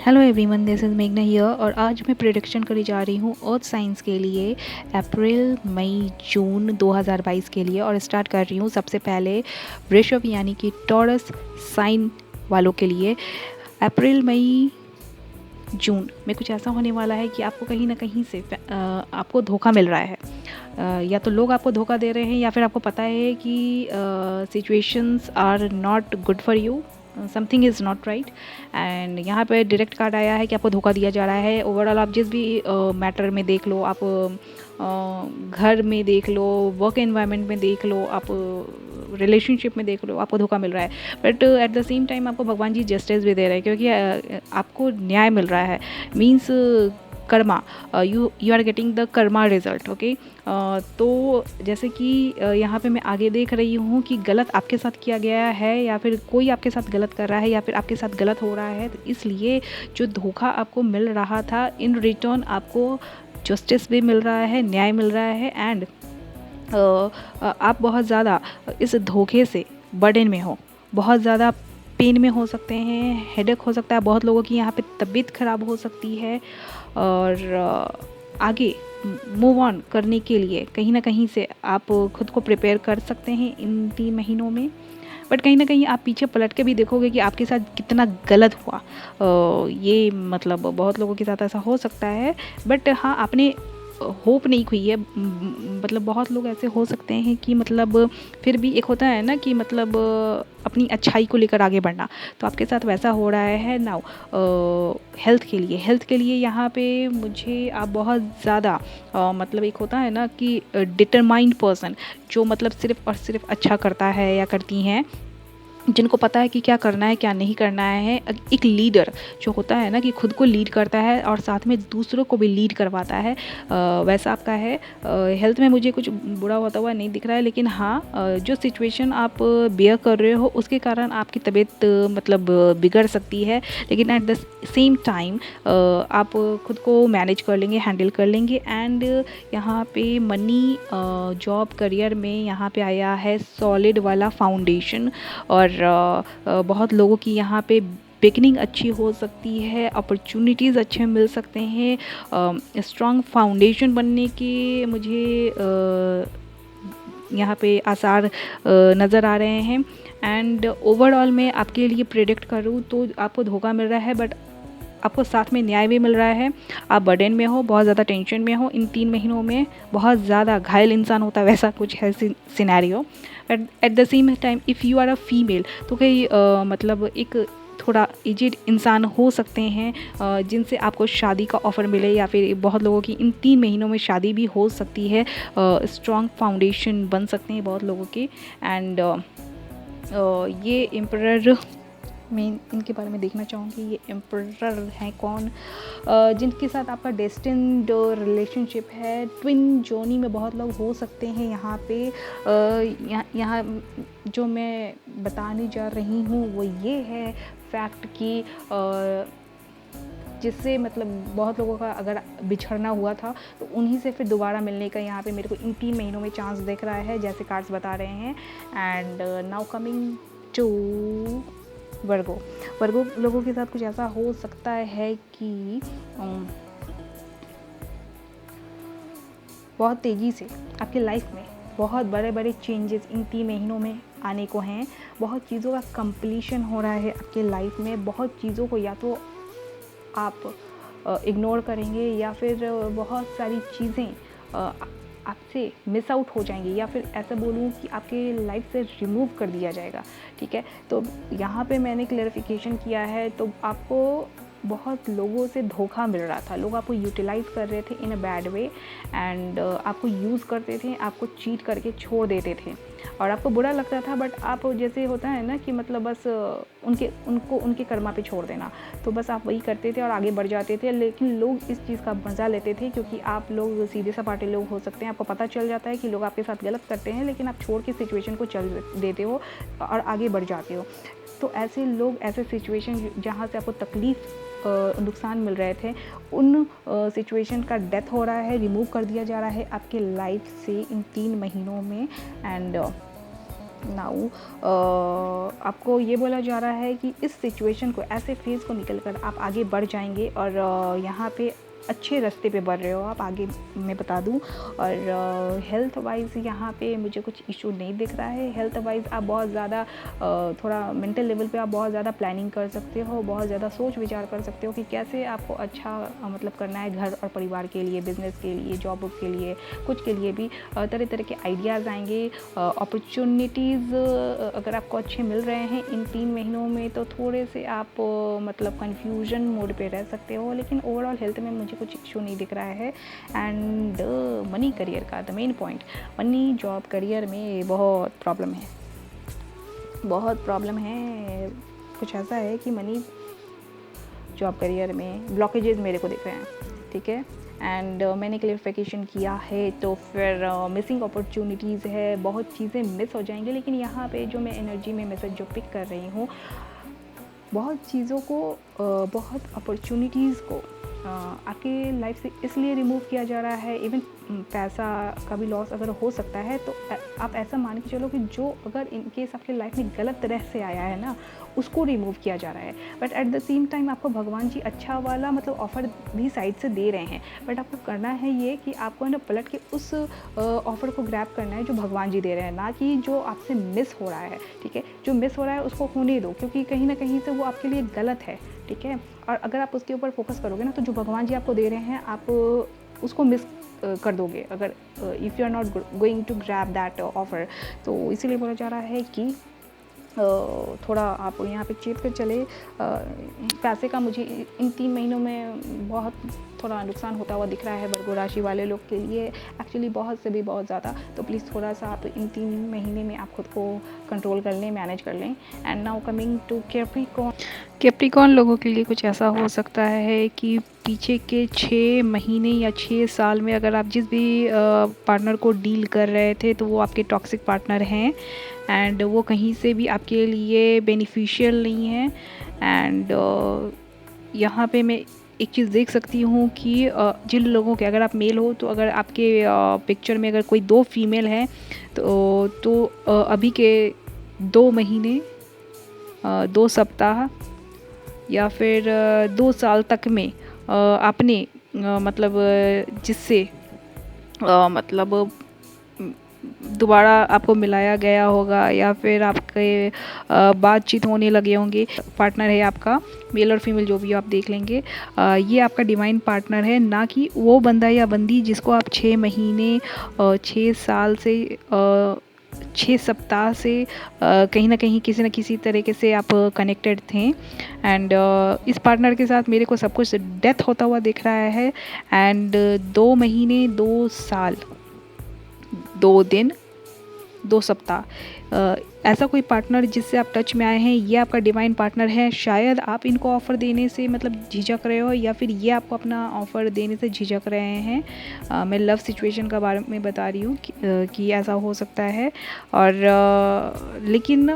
Hello everyone, this is मेघना here और आज मैं प्रेडिक्शन करी जा रही हूँ अर्थ साइंस के लिए अप्रैल मई जून 2022 के लिए। और स्टार्ट कर रही हूँ सबसे पहले वृषभ यानी कि टॉरस साइन वालों के लिए। अप्रैल मई जून में कुछ ऐसा होने वाला है कि आपको कहीं ना कहीं से आपको धोखा मिल रहा है। या तो लोग आपको धोखा दे रहे हैं या फिर आपको पता है कि situations are not good for you, something is not right. And यहाँ पे डायरेक्ट कार्ड आया है कि आपको धोखा दिया जा रहा है। ओवरऑल आप जिस भी मैटर में देख लो, आप घर में देख लो, वर्क एनवायरनमेंट में देख लो, आप रिलेशनशिप में देख लो, आपको धोखा मिल रहा है। But at the same time आपको भगवान जी जस्टिस भी दे रहे हैं, क्योंकि आपको न्याय मिल रहा है। Means karma, you are getting the karma result. Okay, तो जैसे कि यहाँ पे मैं आगे देख रही हूँ कि गलत आपके साथ किया गया है या फिर कोई आपके साथ गलत कर रहा है या फिर आपके साथ गलत हो रहा है, तो इसलिए जो धोखा आपको मिल रहा था, इन रिटर्न आपको जस्टिस भी मिल रहा है, न्याय मिल रहा है। एंड आप बहुत ज़्यादा इस धोखे से बर्डन में हो, बहुत ज़्यादा पेन में हो सकते हैं, हेडेक हो सकता है, बहुत लोगों की यहाँ पे तबीयत ख़राब हो सकती है। और आगे मूव ऑन करने के लिए कहीं ना कहीं से आप खुद को प्रिपेयर कर सकते हैं इन 3 महीनों में। बट कहीं ना कहीं आप पीछे पलट के भी देखोगे कि आपके साथ कितना गलत हुआ। ये मतलब बहुत लोगों के साथ ऐसा हो सकता है। बट हाँ, आपने होप नहीं खोई है। मतलब बहुत लोग ऐसे हो सकते हैं कि मतलब फिर भी एक होता है ना कि मतलब अपनी अच्छाई को लेकर आगे बढ़ना, तो आपके साथ वैसा हो रहा है नाउ। हेल्थ के लिए यहाँ पे मुझे आप बहुत ज़्यादा मतलब एक होता है ना कि डिटरमाइंड पर्सन, जो मतलब सिर्फ और सिर्फ अच्छा करता है या करती हैं, जिनको पता है कि क्या करना है क्या नहीं करना है। एक लीडर जो होता है ना कि खुद को लीड करता है और साथ में दूसरों को भी लीड करवाता है, वैसा आपका है। हेल्थ में मुझे कुछ बुरा होता हुआ नहीं दिख रहा है, लेकिन हाँ, जो सिचुएशन आप बेयर कर रहे हो उसके कारण आपकी तबीयत मतलब बिगड़ सकती है। लेकिन एट द सेम टाइम आप खुद को मैनेज कर लेंगे, हैंडल कर लेंगे। एंड यहाँ पे मनी, जॉब, करियर में यहाँ पे आया है सॉलिड वाला फाउंडेशन। और बहुत लोगों की यहाँ पे बिगनिंग अच्छी हो सकती है, अपॉर्चुनिटीज़ अच्छे मिल सकते हैं। स्ट्रॉन्ग फाउंडेशन बनने के मुझे यहाँ पे आसार नज़र आ रहे हैं। एंड ओवरऑल मैं आपके लिए प्रेडिक्ट करूँ तो आपको धोखा मिल रहा है, बट आपको साथ में न्याय भी मिल रहा है। आप बर्डन में हो, बहुत ज़्यादा टेंशन में हो, इन 3 महीनों में बहुत ज़्यादा घायल इंसान होता है, वैसा कुछ है scenario. But at the same time if you are a female, तो कई मतलब एक थोड़ा एजेड इंसान हो सकते हैं जिनसे आपको शादी का ऑफ़र मिले, या फिर बहुत लोगों की इन 3 महीनों में शादी भी हो सकती है। स्ट्रॉन्ग फाउंडेशन बन सकते हैं बहुत लोगों के। एंड ये एम्परर, मैं इनके बारे में देखना चाहूँगी। ये एम्परर हैं कौन? जिनके साथ आपका डेस्टिन्ड रिलेशनशिप है। ट्विन जोनी में बहुत लोग हो सकते हैं यहाँ पे। यहाँ जो मैं बताने जा रही हूँ वो ये है फैक्ट कि जिससे मतलब बहुत लोगों का अगर बिछड़ना हुआ था तो उन्हीं से फिर दोबारा मिलने का यहाँ पे मेरे को इन 3 महीनों में चांस दिख रहा है, जैसे कार्ड्स बता रहे हैं। एंड नाउ कमिंग टू वर्गो लोगों के साथ कुछ ऐसा हो सकता है कि बहुत तेज़ी से आपकी लाइफ में बहुत बड़े बड़े चेंजेस इन 3 महीनों में आने को हैं। बहुत चीज़ों का कंप्लीशन हो रहा है आपके लाइफ में। बहुत चीज़ों को या तो आप इग्नोर करेंगे या फिर बहुत सारी चीज़ें आपसे मिस आउट हो जाएंगी, या फिर ऐसा बोलूँ कि आपके लाइफ से रिमूव कर दिया जाएगा। ठीक है, तो यहाँ पे मैंने क्लैरिफिकेशन किया है। तो आपको बहुत लोगों से धोखा मिल रहा था, लोग आपको यूटिलाइज़ कर रहे थे इन अ बैड वे। एंड आपको यूज़ करते थे, आपको चीट करके छोड़ देते थे और आपको बुरा लगता था। बट आप जैसे होता है ना कि मतलब बस उनके कर्मा पे छोड़ देना, तो बस आप वही करते थे और आगे बढ़ जाते थे। लेकिन लोग इस चीज़ का मज़ा लेते थे, क्योंकि आप लोग सीधे सपाटे लोग हो सकते हैं। आपको पता चल जाता है कि लोग आपके साथ गलत करते हैं, लेकिन आप छोड़ के सिचुएशन को चल देते हो और आगे बढ़ जाते हो। तो ऐसे लोग, ऐसे सिचुएशन जहाँ से आपको तकलीफ़, नुकसान मिल रहे थे, उन सिचुएशन का डेथ हो रहा है, रिमूव कर दिया जा रहा है आपके लाइफ से इन 3 महीनों में। एंड नाउ आपको ये बोला जा रहा है कि इस सिचुएशन को, ऐसे फेज़ को निकल कर आप आगे बढ़ जाएंगे और यहाँ पे अच्छे रास्ते पे बढ़ रहे हो आप आगे, मैं बता दूं। और हेल्थ वाइज यहाँ पे मुझे कुछ इशू नहीं दिख रहा है। हेल्थ वाइज आप बहुत ज़्यादा थोड़ा मेंटल लेवल पे आप बहुत ज़्यादा प्लानिंग कर सकते हो, बहुत ज़्यादा सोच विचार कर सकते हो कि कैसे आपको अच्छा मतलब करना है घर और परिवार के लिए, बिजनेस के लिए, जॉब के लिए, कुछ के लिए भी तरह तरह के आइडियाज़ आएंगे। अपॉर्चुनिटीज़ अगर आपको अच्छे मिल रहे हैं इन 3 महीनों में तो थोड़े से आप मतलब कन्फ्यूजन मोड पे रह सकते हो, लेकिन ओवरऑल हेल्थ में मुझे कुछ इशू नहीं दिख रहा है। एंड मनी करियर का the main point, money job career में बहुत प्रॉब्लम है, बहुत प्रॉब्लम है। कुछ ऐसा है कि मनी जॉब करियर में ब्लॉकेजेस मेरे को दिख रहे हैं, ठीक है। एंड मैंने क्लेरिफिकेशन किया है तो फिर मिसिंग अपॉर्चुनिटीज़ है, बहुत चीज़ें मिस हो जाएंगी। लेकिन यहाँ पे जो मैं एनर्जी में मैसेज जो पिक कर रही हूँ, बहुत चीज़ों को बहुत अपॉर्चुनिटीज़ को आपके लाइफ से इसलिए रिमूव किया जा रहा है। इवन पैसा का भी लॉस अगर हो सकता है तो आप ऐसा मान के चलो कि जो अगर इन केस आपके लाइफ में गलत तरह से आया है ना, उसको रिमूव किया जा रहा है। But at the same time आपको भगवान जी अच्छा वाला मतलब ऑफ़र भी साइड से दे रहे हैं। बट आपको करना है ये कि आपको ना पलट के उस ऑफ़र को ग्रैब करना है जो भगवान जी दे रहे हैं, ना कि जो आपसे मिस हो रहा है, ठीक है। जो मिस हो रहा है उसको होने दो, क्योंकि कहीं ना कहीं से वो आपके लिए गलत है, ठीक है। और अगर आप उसके ऊपर फोकस करोगे ना तो जो भगवान जी आपको दे रहे हैं आप उसको मिस कर दोगे अगर if you are not going to grab that offer. तो इसीलिए बोला जा रहा है कि थोड़ा आप यहाँ पे चेत कर चले। पैसे का मुझे इन 3 महीनों में बहुत थोड़ा नुकसान होता हुआ दिख रहा है वर्गो राशि वाले लोग के लिए, एक्चुअली बहुत से भी बहुत ज़्यादा। तो प्लीज़ थोड़ा सा आप इन 3 महीने में आप खुद को कंट्रोल कर लें, मैनेज कर लें। And now coming to Capricorn लोगों के लिए कुछ ऐसा हो सकता है कि पीछे के 6 महीने या 6 साल में अगर आप जिस भी पार्टनर को डील कर रहे थे तो वो आपके टॉक्सिक पार्टनर हैं एंड वो कहीं से भी आपके लिए बेनिफिशियल नहीं है। एंड यहाँ पे मैं एक चीज़ देख सकती हूँ कि जिन लोगों के, अगर आप मेल हो तो अगर आपके पिक्चर में अगर कोई 2 फीमेल हैं तो अभी के 2 महीने 2 सप्ताह या फिर 2 साल तक में आपने मतलब जिससे मतलब दोबारा आपको मिलाया गया होगा या फिर आपके बातचीत होने लगे होंगे। पार्टनर है आपका, मेल और फीमेल जो भी आप देख लेंगे, ये आपका डिवाइन पार्टनर है, ना कि वो बंदा या बंदी जिसको आप 6 महीने 6 साल से 6 सप्ताह से कहीं ना कहीं किसी न किसी तरीके से आप कनेक्टेड थे। एंड इस पार्टनर के साथ मेरे को सब कुछ डेथ होता हुआ दिख रहा है। एंड 2 महीने 2 साल 2 दिन 2 सप्ताह ऐसा कोई पार्टनर जिससे आप टच में आए हैं, ये आपका डिवाइन पार्टनर है। शायद आप इनको ऑफ़र देने से मतलब झिझक रहे हो या फिर ये आपको अपना ऑफ़र देने से झिझक रहे हैं। मैं लव सिचुएशन का बारे में बता रही हूँ कि ऐसा हो सकता है। और लेकिन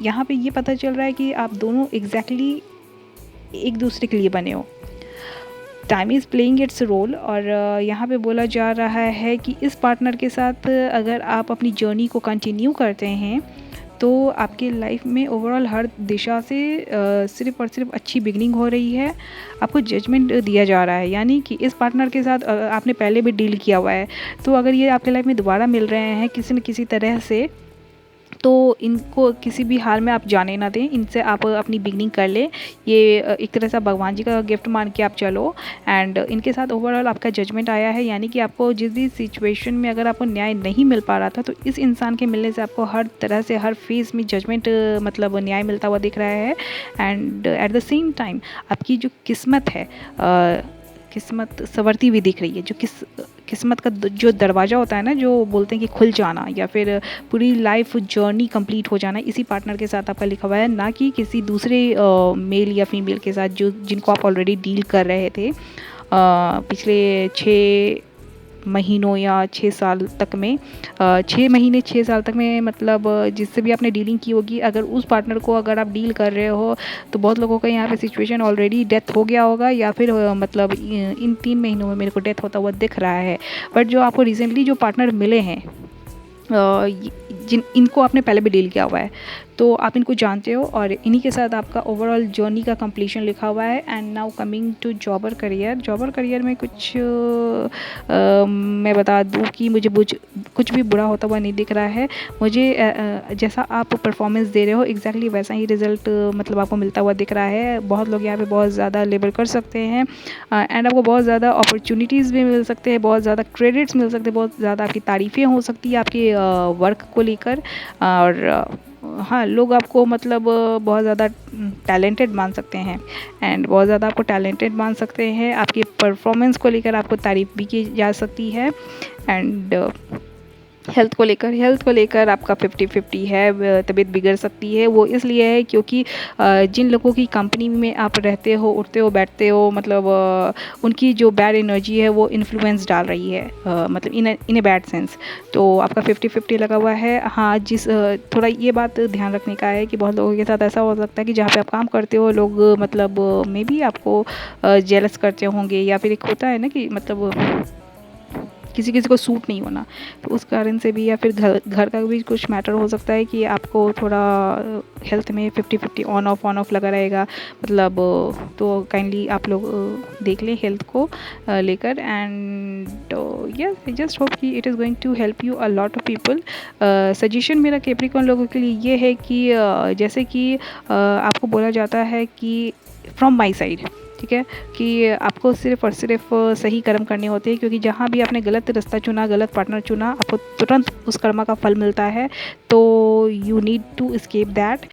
यहाँ पे ये पता चल रहा है कि आप दोनों एग्जैक्टली एक दूसरे के लिए बने हो। Time is playing its role. और यहाँ पे बोला जा रहा है कि इस पार्टनर के साथ अगर आप अपनी जर्नी को कंटिन्यू करते हैं तो आपके लाइफ में ओवरऑल हर दिशा से सिर्फ़ और सिर्फ अच्छी बिगनिंग हो रही है। आपको जजमेंट दिया जा रहा है, यानी कि इस पार्टनर के साथ आपने पहले भी डील किया हुआ है, तो अगर ये आपके लाइफ में दोबारा मिल रहे हैं किसी न किसी तरह से, तो इनको किसी भी हाल में आप जाने ना दें, इनसे आप अपनी बिगनिंग कर लें। ये एक तरह से भगवान जी का गिफ्ट मान के आप चलो। एंड इनके साथ ओवरऑल आपका जजमेंट आया है, यानी कि आपको जिस भी सिचुएशन में अगर आपको न्याय नहीं मिल पा रहा था तो इस इंसान के मिलने से आपको हर तरह से हर फेज़ में जजमेंट मतलब न्याय मिलता हुआ दिख रहा है। And eight the same time आपकी जो किस्मत है, किस्मत संवरती हुई दिख रही है। जो किस्मत का जो दरवाज़ा होता है ना, जो बोलते हैं कि खुल जाना या फिर पूरी लाइफ जर्नी कंप्लीट हो जाना, इसी पार्टनर के साथ आपका लिखा हुआ है, ना कि किसी दूसरे मेल या फीमेल के साथ जिनको आप ऑलरेडी डील कर रहे थे पिछले 6 महीनों या 6 साल तक में। 6 महीने 6 साल तक में मतलब जिससे भी आपने डीलिंग की होगी, अगर उस पार्टनर को अगर आप डील कर रहे हो तो बहुत लोगों का यहाँ पे सिचुएशन ऑलरेडी डेथ हो गया होगा या फिर मतलब इन 3 महीनों में मेरे को डेथ होता हुआ दिख रहा है। बट जो आपको रिसेंटली जो पार्टनर मिले हैं जिन इनको आपने पहले भी डील किया हुआ है, तो आप इनको जानते हो और इन्हीं के साथ आपका ओवरऑल जर्नी का कंप्लीशन लिखा हुआ है। And now coming to job or career. Job or career में कुछ मैं बता दूं कि मुझे कुछ भी बुरा होता हुआ नहीं दिख रहा है। मुझे जैसा आप परफॉर्मेंस दे रहे हो एग्जैक्टली वैसा ही रिज़ल्ट मतलब आपको मिलता हुआ दिख रहा है। बहुत लोग यहाँ पे बहुत ज़्यादा लेबर कर सकते हैं एंड आपको बहुत ज़्यादा अपॉर्चुनिटीज़ भी मिल सकते हैं, बहुत ज़्यादा क्रेडिट्स मिल सकते हैं, बहुत ज़्यादा आपकी तारीफ़ें हो सकती है आपके वर्क को लेकर। और हाँ, लोग आपको मतलब बहुत ज़्यादा टैलेंटेड मान सकते हैं एंड बहुत ज़्यादा आपको टैलेंटेड मान सकते हैं। आपकी परफॉर्मेंस को लेकर आपको तारीफ़ भी की जा सकती है। एंड हेल्थ को लेकर आपका 50-50 है। तबीयत बिगड़ सकती है, वो इसलिए है क्योंकि जिन लोगों की कंपनी में आप रहते हो, उठते हो, बैठते हो, मतलब उनकी जो बैड एनर्जी है वो इन्फ्लुएंस डाल रही है, मतलब इन ए बैड सेंस। तो आपका 50-50 लगा हुआ है। हाँ, थोड़ा ये बात ध्यान रखने का है कि बहुत लोगों के साथ ऐसा हो सकता है कि जहाँ पे आप काम करते हो लोग मतलब मे बी आपको जेलस करते होंगे, या फिर एक होता है ना कि मतलब किसी किसी को सूट नहीं होना, तो उस कारण से भी, या फिर घर का भी कुछ मैटर हो सकता है कि आपको थोड़ा हेल्थ में 50-50 ऑन ऑफ लगा रहेगा, मतलब तो काइंडली आप लोग देख लें हेल्थ को लेकर। And yes, I just hope कि it is going to help you a lot of people. Suggestion मेरा कैप्रिकॉर्न लोगों के लिए ये है कि जैसे कि आपको बोला जाता है कि फ्रॉम माई साइड, ठीक है, कि आपको सिर्फ़ और सिर्फ सही कर्म करने होते हैं, क्योंकि जहाँ भी आपने गलत रास्ता चुना, गलत पार्टनर चुना, आपको तुरंत उस कर्म का फल मिलता है। तो you need to escape that.